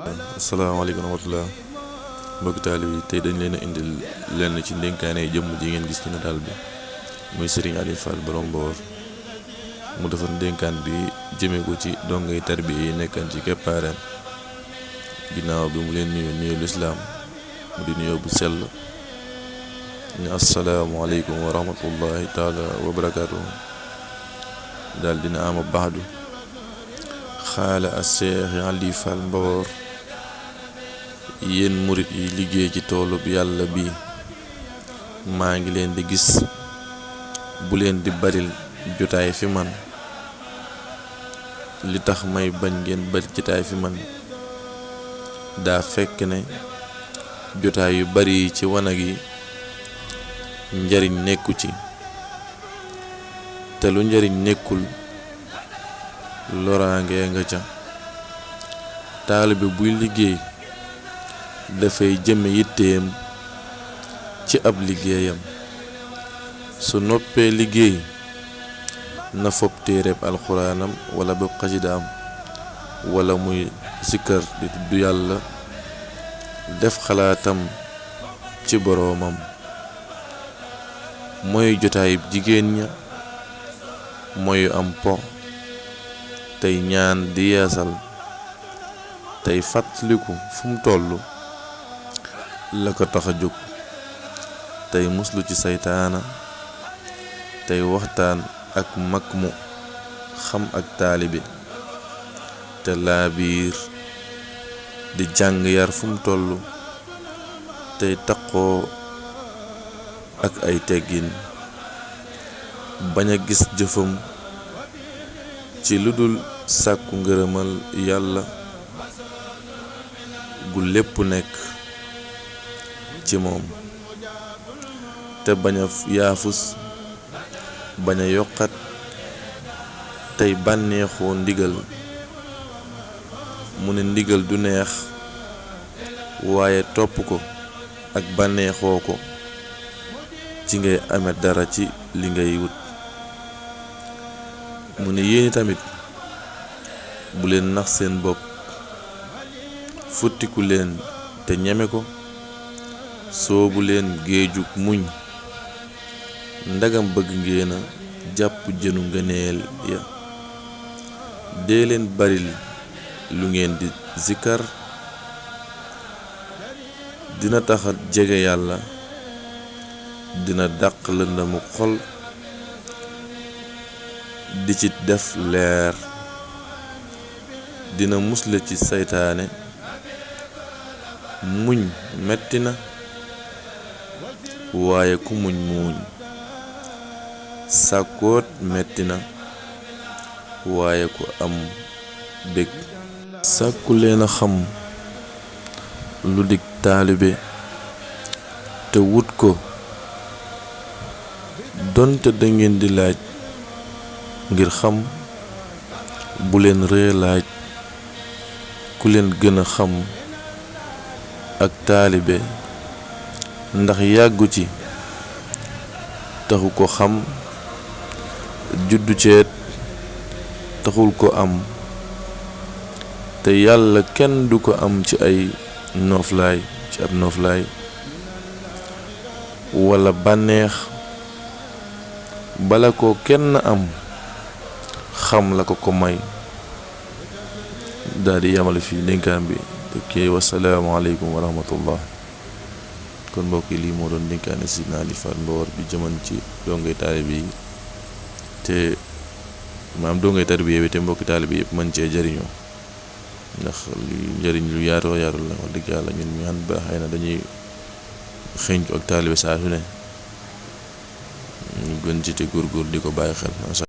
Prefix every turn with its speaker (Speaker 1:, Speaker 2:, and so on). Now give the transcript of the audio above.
Speaker 1: asalaamaaleykum wa rahmatulah mbokki taalib yi tey dañ leen a indil lenn ci ndénkaane jëmm ji ngeen gis ci nataal bi muy Serigne Aliou Fall borom Mboor mu defar ndénkaan bi jëmee ko ci dongay tarbiya yi nekkan ci keppaareem ginnaaw bi mu leen nuyu lislaam mu di nuyoo bu sell ne asalaamaaleykum wa rahmatullahi taala wa barakaatuhu daal dina ama baxdu xaala a Seex Aliou Fall Mboor yéen murit yi liggéey ci toolub yàlla bi maa ngi leen di gis bu leen di baril jotaay fi man li tax may bañ ngeen bari jotaay fi man daa fekk ne jotaay yu bari yi ci wanag yi njariñ nekku ci te lu njariñ nekkul loraange nga ca taalibe buy liggéey dafay jëme yitteem ci ab liggéeyam su noppee liggéey na fob téereb alxuraanam wala bépp xasidaam wala muy sikkar di tudd yàlla def xalaatam ci boroomam mooy jotaayub jigéen ña mooy am po tey ñaan di yeesal tey fàttaliku fu mu tollu la ko tax a jóg tey muslu ci saytaana tey waxtaan ak mag mu xam ak taalibe te laabiir di jàng yar fu mu tollu tey taqoo ak ay teggin bañ a gis jëfam ci lu dul sàkku ngërëmal yàlla gu lépp nekk ci moom te bañ a yaafus bañ a yokkat tey bànneexoo ndigal mu ne ndigal du neex waaye topp ko ak bànneexoo ko ci ngay ame dara ci li ngay wut mu ne yéeni tamit bu leen nax seen bopp futtiku leen te ñeme ko soobu leen géejug muñ ndagam bëgg ngeen a jàpp jënu ngëneel ya dee leen baril lu ngeen di zikkar dina taxa jege yàlla dina dàq lëndamu xol di ci def leer dina musle ci saytaane muñ metti na waaye ku muñ muuñ sàkkoot metti na waaye ku am bég sàkku leen a xam lu dig taalibe te wut ko donte dangeen di laaj ngir xam bu leen ree laaj ku leen gën a xam ak taalibe ndax yàggu ci taxu ko xam juddu ceet taxul ko am te yàlla kenn du ko am ci ay nooflaay ci ab nooflaay wala bànneex bala ko kenn am xam la ko may daal di yamale fii ndénkaan bi ok wasalaamaaleykum wa rahmatullah kon mbokk yi lii moo doon ndénkaane Serigne Aliou Fall Mboor bi jëman ci dongay taalibe yi te maam dongay tarbiya bi te mbokki taalibe yëpp mën cee jariñoo ndax lu njëriñ lu yaatoo yaatu la wax dëgg yàlla ñun ñu xam ba xëy na dañuy xëñtu ak taalibe saa su ne ñu gën ci te góorgóor di ko bàyyi xel